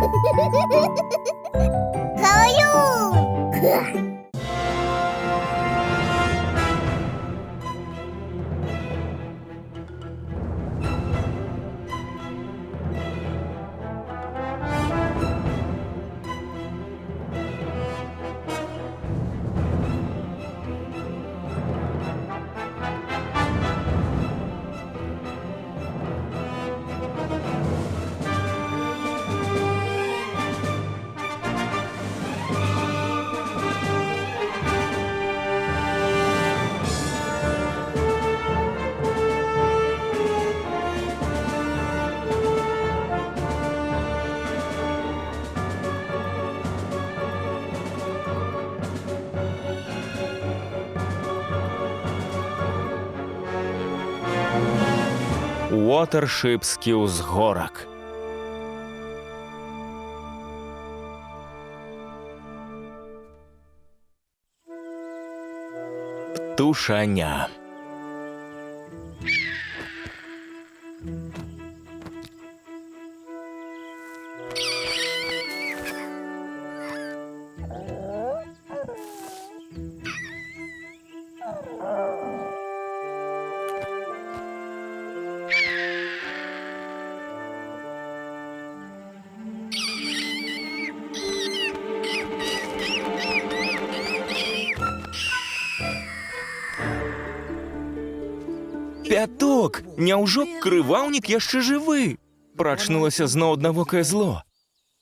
Каю! Уотершипський узгорок. Птушаня. Пяток! Няўжо крываўнік яшчэ жывы? Прачнулася зноў аднавокае зло.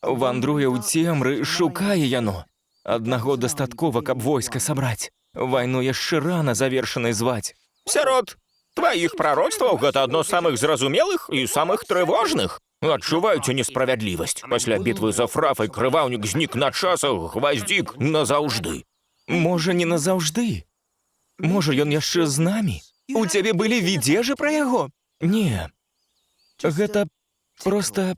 Вандруе ў цемры, шукае яно. Аднаго дастаткова, каб войска сабраць. Вайну яшчэ рана завершанай зваць. Сярод тваіх прароцтваў гэта адно з самых зразумелых і самых трывожных. Адчуваюце несправядлівасць. Пасля бітвы за Фрафай крываўнік знік на часах, гваздзік назаўжды. Можа, не назаўжды? Можа, ён яшчэ з намі? У цябе былі відзежы пра яго? Не. Гэта проста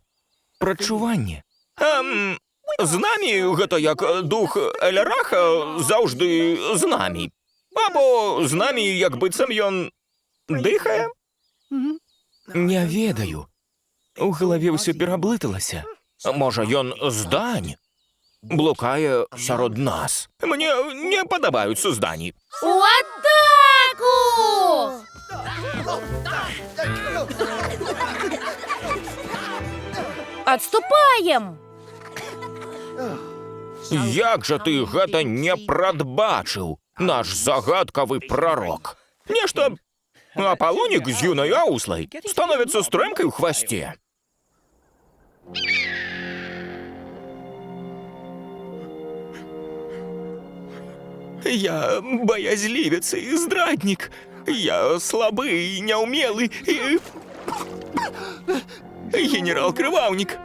прачуванне. З намі гэта як дух Эльраха заўжды з намі. Або з намі, як быццам ён дыхае? Не ведаю. У галаве ўсё пераблыталася. Можа, ён здань? Блукае сярод нас. Мне не падабаюцца здані. У атаку! Адступаем! Як жа ты гэта не прадбачыў, наш загадкавы прарок? Нешта Аполлонік з юнай Ауслай становіцца стрэмкай у хвасце. Я боязливец и здрадник. Я слабый и няумелый и... Генерал-крываўнік,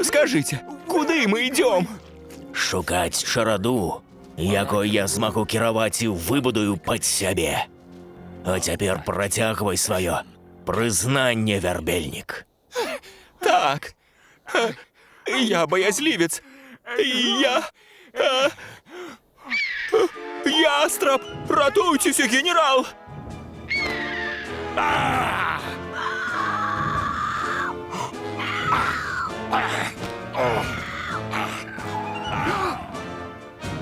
скажите, куды мы идем? Шукаць чараду, якой я змагу кіраваць і выбудую пад сябе. А цяпер працягвай сваё прызнанне, вярбельнік. Так, я боязливец. Я... Ястраб, ратуйцеся, генерал!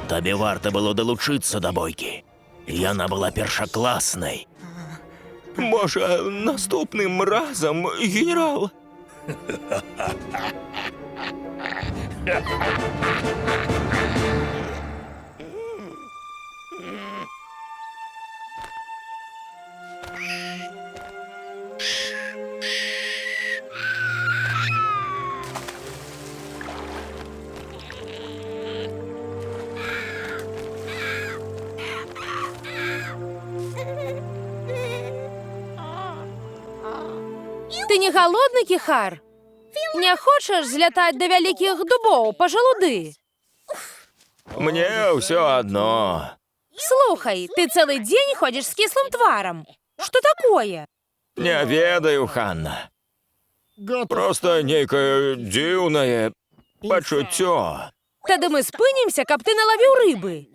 Табе варта было далучыцца да бойкі. Яна была першакласнай. Можа, наступным разам, генерал? Ты не голодны, Кіхар? Не хочаш злятаць да вялікіх дубоў па жалуды? Мне ўсё адно. Слухай, ты цэлы дзень ходзіш з кіслым тварам. Што такое? Не ведаю, Ханна. Просто нейкае дзіўнае пачуццё. Тады мы спынімся, каб ты налавіў рыбы.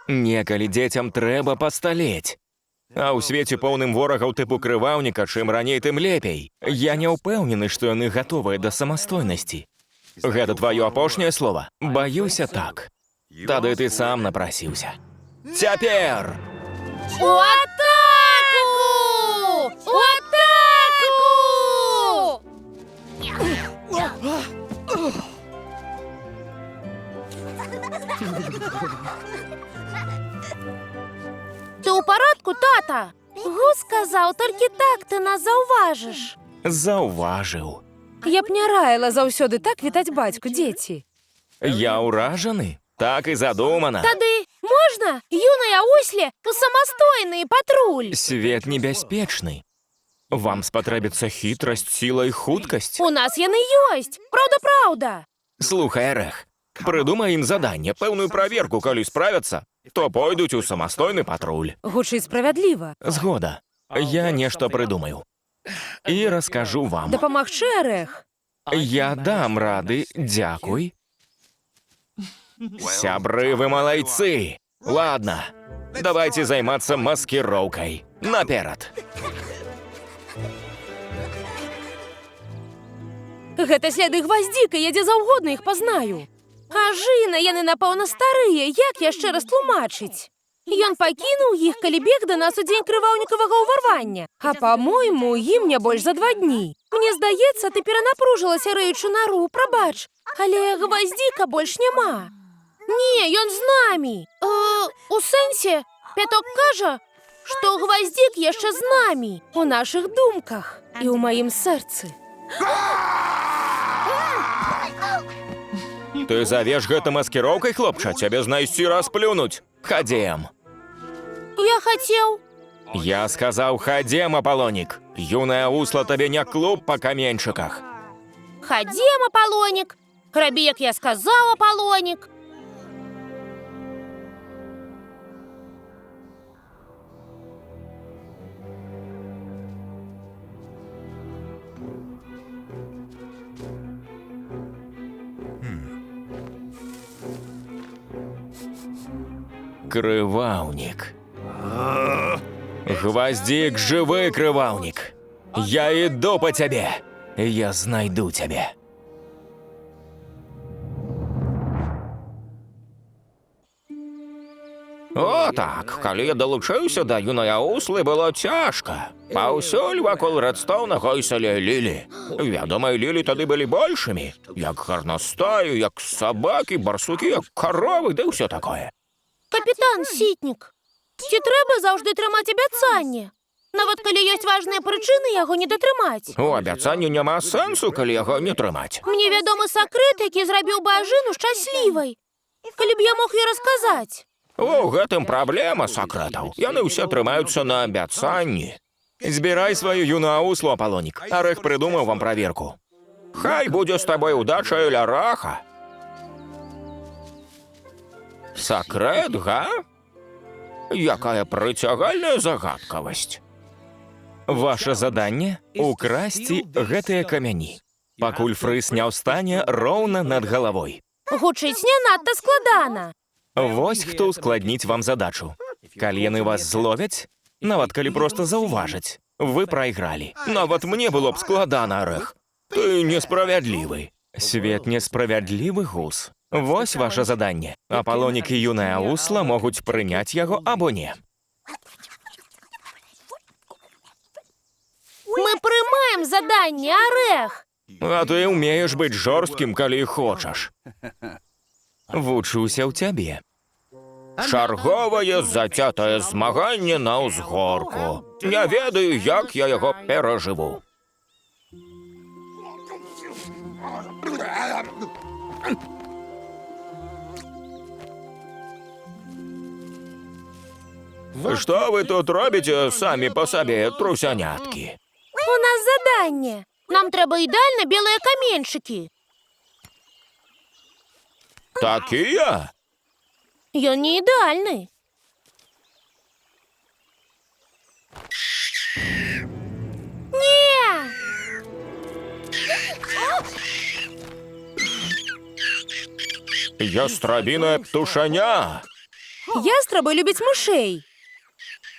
Некалі дзецям трэба пасталець. А ў свеце поўным ворагаў тыпу крываўніка, чым раней, тым лепей. Я не ўпэўнены, што яны гатовыя да самастойнасці. Гэта тваё апошняе слова? Баюся, так. Тады ты сам напрасіўся. Цяпер! У атаку! У атаку! Ты ў парадку, тата? Гус сказаў, толькі так ты нас заўважыш. Заўважыў. Я б не раіла заўсёды так вітаць бацьку, дзеці. Я ўражаны? Так і задумана. Тады можна, юная Усле, у самастойны патруль? Свет небяспечны. Вам спатрэбіцца хітрасць, сіла і хуткасць. У нас яны ёсць, праўда. Слухай, Рэх, прыдумай ім заданне, пэўную праверку, калі справяцца, то пойдуць у самастойны патруль. Гучыць справядліва. Згода. Я нешта прыдумаю. І раскажу вам. Дапамагчы, Арэх? Я дам рады, дзякуй. Сябры, вы малайцы. Ладно, давайте займацца маскіроўкай. Наперад. Гэта сляды гваздзіка, я дзе заўгодна іх пазнаю. Ажына, яны, напэўна, старыя, як яшчэ раз тлумачыць? Ён пакінуў іх, калі бег да нас у дзень крываўнікавага ўварвання. А, па-мойму, ім не больш за 2 дні. Мне здаецца, ты перанапружылася, рыючы нару, прабач. Але гваздзіка больш няма. Не, ён з намі. У сэнсе, Пяток кажа, што гваздзік яшчэ з намі. У нашых думках і ў маім сэрцы. Ты завеш гэта маскіроўкай, хлопча, цябе знайсці расплюнуць. Хадзем. Я хацеў. Я сказаў, хадзем, Апалонік. Юная Усла табе не клуб па каменьчыках. Хадзем, Апалонік. Рабі, як я сказаў, Апалонік. Крываўнік. Гваздзік, жывы крываўнік. Я іду па цябе. Я знайду цябе. О, так, калі я далучыўся да юнай Услы, было цяжка. Паўсюль вакол Рэдстоўна гойсалі лілі. Вядома, лілі тады былі большымі. Як гарнастаі, як сабакі, барсукі, як каровы, ды ўсё такое. Капітан Сітнік, ці трэба заўжды трымаць абяцанне? Нават калі ёсць важныя прычыны яго не датрымаць. У абяцанні няма сэнсу, калі яго не трымаць. Мне вядомы сакрэт, які зрабіў бы Ажыну шчаслівай. Калі б я мог ёй расказаць. У гэтым праблема сакрэтаў. Яны ўсе трымаюцца на абяцанні. Збірай сваю юную Услу, Апалонік. Арэх прыдумаў вам праверку. Хай будзе з табой удача і ляраха. Сакрэт, га? Якая прыцягальная загадкавасць. Ваше заданне – украсці гэтыя камяні, пакуль фрыз не ўстане роўна над галавой. Гучыць не надта складана. Вось хто ускладніць вам задачу. Калі яны вас зловяць, нават калі проста заўважаць, вы прайгралі. Нават мне было б складана, Арэх. Ты несправядлівы. Свет несправядлівы, Гус. Вось ваше заданне. Апалонік і юная Усла могуць прыняць яго або не. Мы прымаем заданне, Арэх. А ты ўмееш быць жорсткім, калі хочаш. Вучуся ў цябе. Чарговае зацятае змаганне на ўзгорку. Не ведаю, як я яго перажыву. Што вы тут робіце самі па сабе, трусяняткі? У нас заданне. Нам трэба ідэальна белыя каменьчыкі. Такія? Ён не ідэальны. Не! Ястрабінае птушаня. Ястрабы любяць мышэй.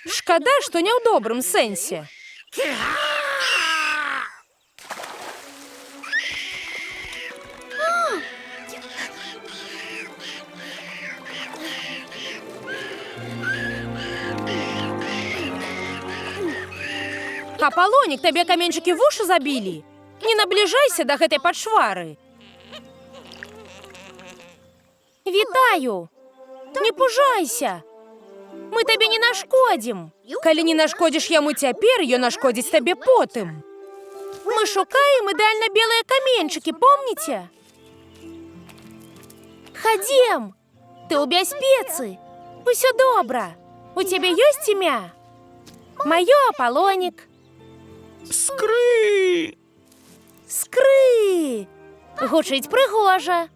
Шкада, што не ў добрым сэнсе. Апалонік, табе каменьчыкі вушы забілі? Не набліжайся да гэтай пачвары. Вітаю! Не пужайся! Мы табе не нашкодзім. Калі не нашкодзіш яму цяпер, ён нашкодзіць табе потым. Мы шукаем ідэальна белыя каменьчыкі, помніце? Хадзем! Ты ў бяспецы. Усё добра. У цябе ёсць імя? Маё Апалонік. Скры! Скры! Гучыць прыгожа.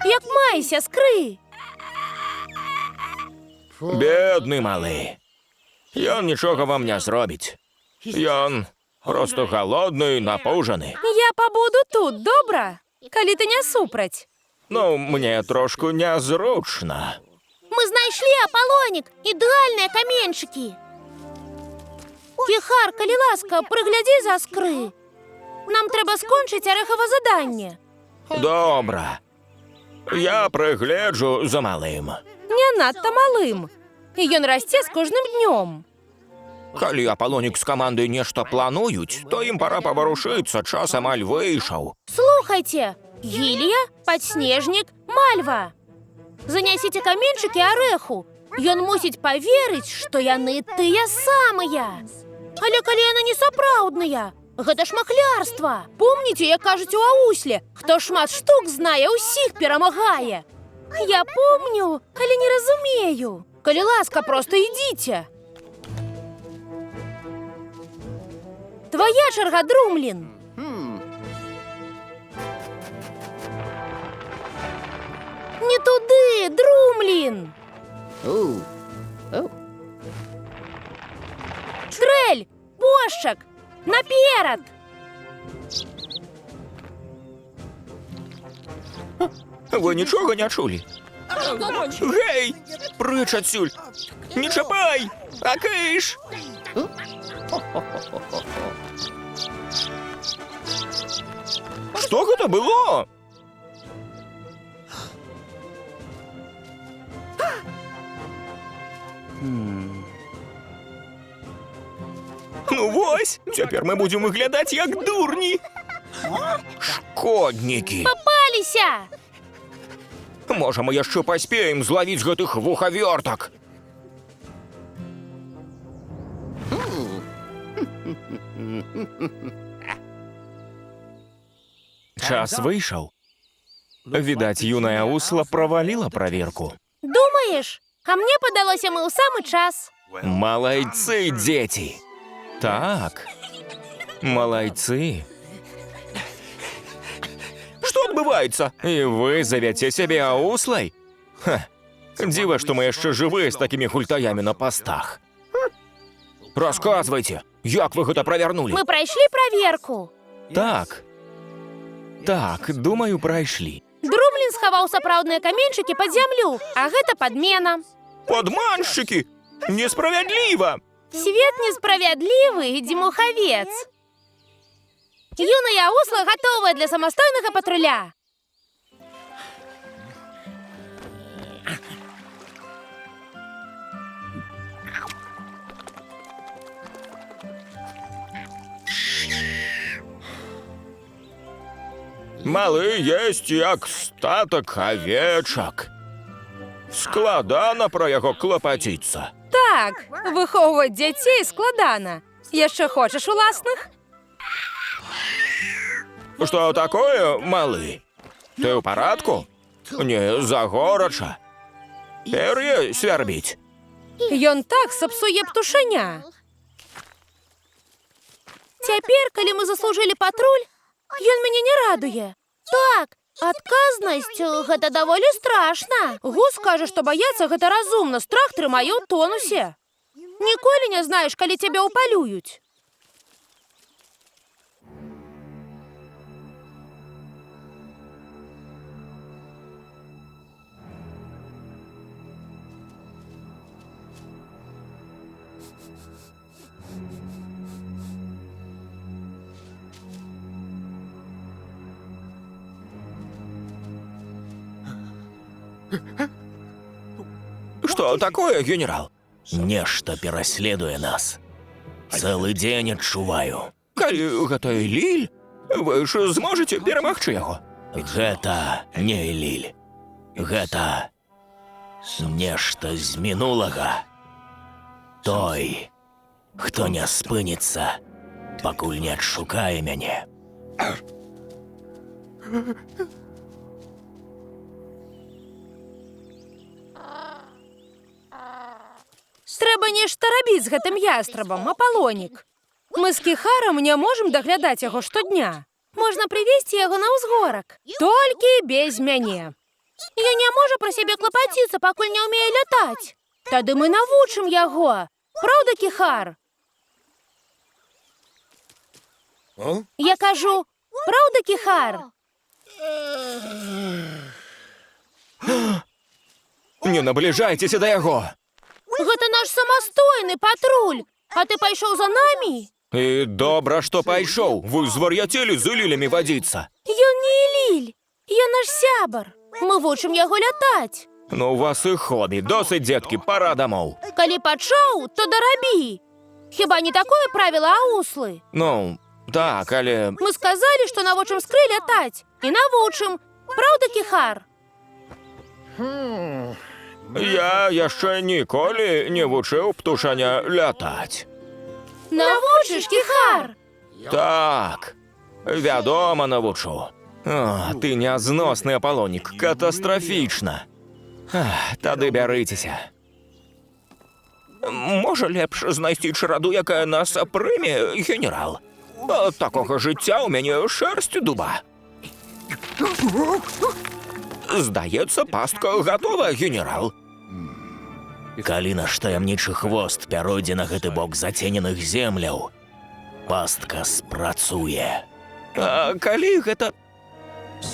Як майся, Скры? Бедны малы. Ён нічога вам не зробіць. Ён проста галодны, напужаны. Я пабуду тут, добра? Калі ты не супраць. Ну, мне трошку нязручна. Мы знайшлі, Апалонік, ідэальныя каменьчыкі. Кіхар, калі ласка, прыглядзі за Скры. Нам трэба скончыць арэхава заданне. Добра. Я прыгляджу за малым. Не надта малым. І ён расце з кожным днём. Калі Апалонік з камандай нешта плануюць, то ім пара паварушыцца, час амаль выйшаў. Слухайце, Гілія, Падснежнік, Мальва. Занясіце каменьчыкі арэху. Ён мусіць паверыць, што яны тыя самыя. Але калі яны не сапраўдныя, гэта ж махлярства. Помніце, як кажуць у аусле, хто шмат штук знае, усіх перамагае. Я помню, але не разумею. Калі ласка, проста ідзіце. Твоя чарга, Друмлін. Не туды, Друмлін. Трэль, Пошчак, наперад! Вы нічога не чулі? Гей! Прыч адсюль! Не чапай! Акыш! Што гэта было? Ну вось, цяпер мы будзем выглядаць як дурні. Шкоднікі. Паліся! Можа, мы яшчэ паспеем злавіць гэтых вухавёртак. Час выйшаў. Відаць, юная усла праваліла праверку. Думаеш? А мне падалося, мы ў самы час. Малайцы, дзеці! Так, малайцы. Што адбываецца? І вы завяце сябе ауслай? Ха, дзіва, што мы яшчэ жывыя з такімі гультаямі на пастах. Расказвайце, як вы гэта правярнулі? Мы прайшлі праверку. Так, думаю, прайшлі. Друмлін схаваў сапраўдныя каменьчыкі пад зямлю, а гэта падмена. Падманшчыкі! Несправядліва! Свет несправядлівы, дзімухавец. Юная усла гатовая для самастойнага патруля. Малы есть як статак авечак. Складана пра яго клапаціцца. Так, выхоўваць дзяцей складана. Яшчэ хочаш уласных? Што такое, малы? Ты ў парадку? Не, загорача. Пер'е свярбіць. Ён так сапсуе птушаня. Цяпер, калі мы заслужылі патруль, ён мяне не радуе. Так, адказнасць – гэта даволі страшна. Гус кажа, што баяцца гэта разумна, страх трымае ў тонусе. Ніколі не знаеш, калі цябе ўпалююць. Что такое, генерал? Нешта пераследуе нас. Цэлы дзень адчуваю. Калі гэта Ліль, вы ж зможаце перамагчы яго. Гэта не Ліль. Гэта нешта з мінулага. Той, хто не спыніцца, пакуль не адшукае мяне. Трэба нешта рабіць з гэтым ястрабам, Апалонік. Мы з Кіхарам не можам даглядаць яго штодня. Можна прывесці яго на ўзгорак. Толькі без мяне. Ён не можа пра сябе клапаціцца, пакуль не ўмее лятаць. Тады мы навучым яго. Праўда, Кіхар? Я кажу, праўда, Кіхар? Не набліжайцеся да яго. Гэта наш самастойны патруль. А ты пайшоў за намі? І добра, што пайшоў. Вы звар'яцелі з лілямі вадзіцца. Ён не Ліль. Ён наш сябар. Мы вучым яго лятаць. Ну, у вас і хобі. Досыць, дзеткі, пара дамоў. Калі пачаў, то дарабі. Хіба не такое правіла ауслы? Ну, так, але... Мы сказалі, што навучым скры лятаць. І навучым. Праўда, Кіхар? Я яшчэ ніколі не вучыў птушаня лятаць. Навучыш, Кіхар? Так, вядома, навучу. О, ты нязносны, Апалонік, катастрафічна. Тады бярыцеся. Можа, лепш знайсці чараду, якая нас прыме, генерал? Ад такога жыцця ў мяне шэрсць дуба. Здаецца, пастка гатова, генерал. Калі наш таямнічы хвост пяройдзе на гэты бок зацененых земляў, пастка спрацуе. А калі гэта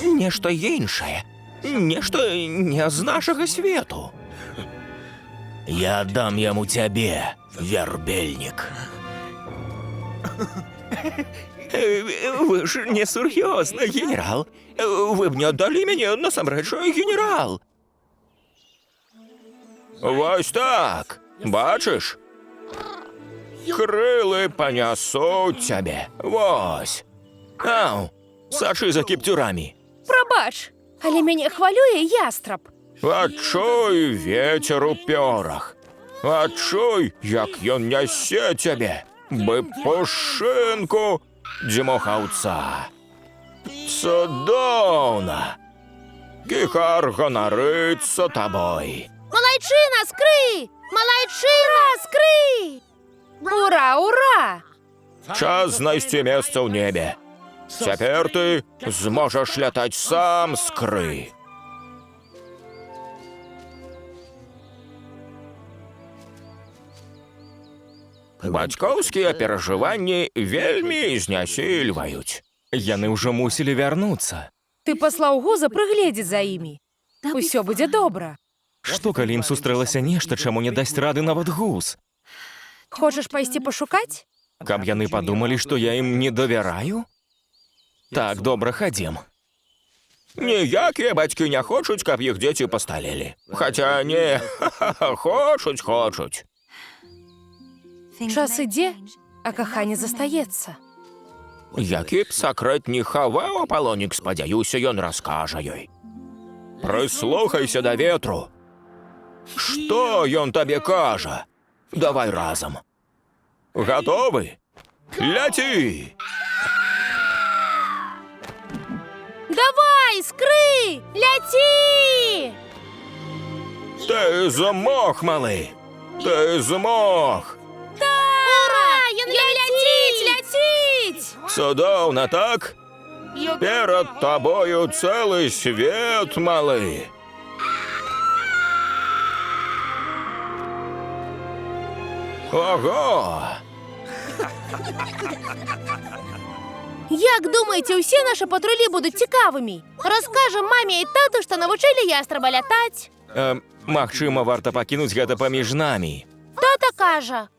нешта іншае, нешта не з нашага свету? Я дам яму цябе, вярбельнік. Вы ж не сур'ёзна, генерал. Вы б не аддалі мяне насамрэч, генерал. Вось так, бачыш? Крылы панясуць цябе, вось. Ау, сачы за кіпцюрамі. Прабач, але мяне хвалюе ястраб. Адчуй вецер у пёрах. Адчуй, як ён нясе цябе, бы пушынку дзьмухаўца. Цудоўна. Кіхар ганарыцца табой. Малайчына, скры! Малайчына, скры! Ура, ура! Час знайсці месца ў небе. Цяпер ты зможаш лятаць сам, скры. Бацькоўскія перажыванні вельмі знясільваюць. Яны ўжо мусілі вярнуцца. Ты паслаў гуза прыгледзець за імі. Усё будзе добра. Што, калі ім сустрэлася нешта, чаму не дасць рады нават гуз? Хочаш пайсці пашукаць? Каб яны падумалі, што я ім не давяраю? Так, добра, хадзем. Ніякія бацькі не хочуць, каб іх дзеці пасталелі. Хаця не, хочуць. Час ідзе, а каханне застаецца. Які б сакрэт не хаваў Апалонік, спадзяюся, ён раскажа ёй. Прыслухайся да ветру. Што ён табе кажа? Давай разам. Гатовы? Ляці! Давай, скры! Ляці! Ты змог, малы! Ты змог! Ура! Ён ляціць! Цудоўна, так? Перад табою цэлы свет, малы! Ого! Як думаеце, усе нашы патрулі будуць цікавымі? Раскажам маме і тату, што навучылі ястраба лятаць. Магчыма, варта пакінуць гэта паміж намі. Тата кажа,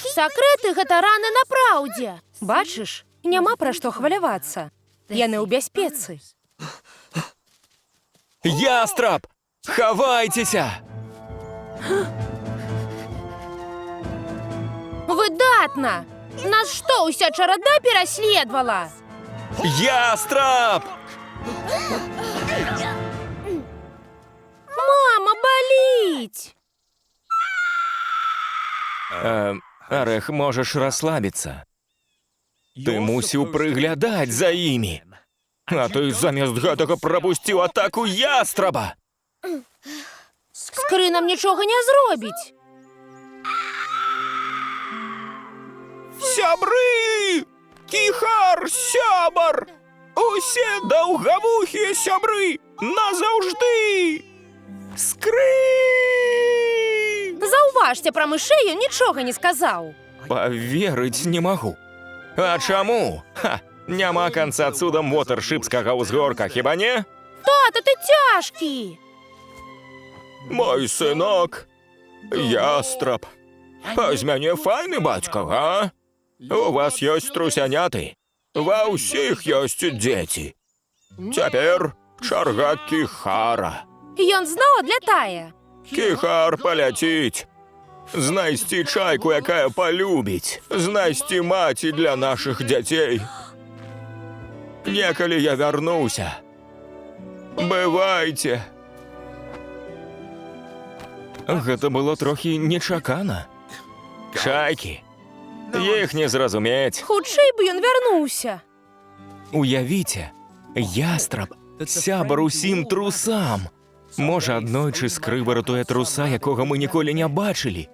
сакрэты гэта раны на праўдзе. Бачыш, няма пра што хвалявацца. Яны ў бяспецы. Ястраб! Хавайтеся! Выдатна! Нас што, уся чарада пераследавала? Ястраб! Мама, баліць! Арех, можаш расслабіцца. Ты мусіў прыглядаць за імі. А ты замест гэтага прапусціў атаку ястраба! Скры нам нічога не зробіць. Сябры! Кіхар, сябар! Усе даўгавухія сябры! Назаўжды! Скры! Заўважце, пра мышэй ён нічога не сказаў. Паверыць не магу. А чаму? Ха! Няма канца цудам Вотершипскага ўзгорка, хіба не? Тата, ты цяжкі! Мой сынок, ястраб. А з мяне файны бацька, га? У вас ёсць трусяняты. Ва ўсіх ёсць дзеці. Цяпер чарга Кіхара. Ён зноў адлятае. Кіхар паляціць. Знайсці чайку, якая палюбіць. Знайсці маці для нашых дзяцей. Некалі я вярнуся. Бывайце. Гэта было трохі нечакана. Чайкі. Іх не зразумець. Хутчэй бы ён вярнуўся. Уявіце, ястраб, сябар усім трусам. Можа, аднойчы скры выратуе труса, якога мы ніколі не бачылі.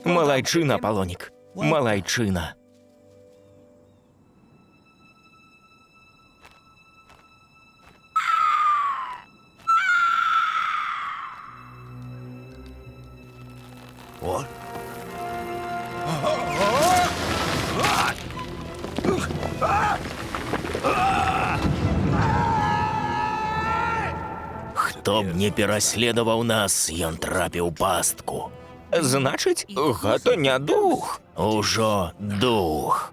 Малайчына, Палонік, малайчына. Хто б не пераследаваў нас, ён трапіў пастку. Значыць, Гэта не дух. Ужо дух.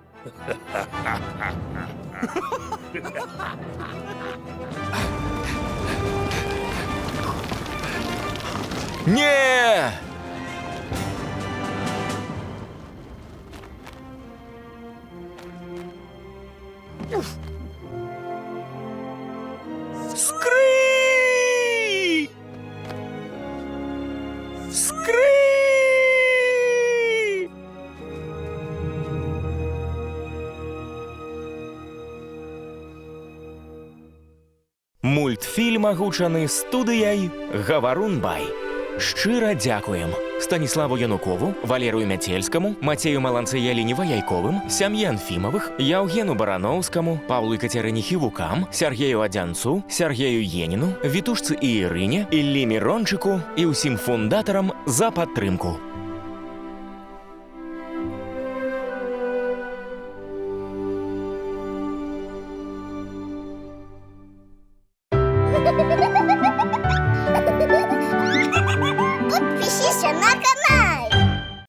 не! Скры! Скры! Мультфільм агучаны студыяй «Гаварун-бай». Шчыра дзякуем Станіславу Янукову, Валерыю Мяцельскаму, Мацею Маланцы-Ялінева-Яйковым, сям'і Анфімавых, Яўгену Барановскаму, Паўлу і Кацярыне Хівукам, Сяргею Адзянцу, Сяргею Еніну, Вітушцы і Ірыне, Іллі Мірончыку і ўсім фундатарам за падтрымку. Ha ha ha ha!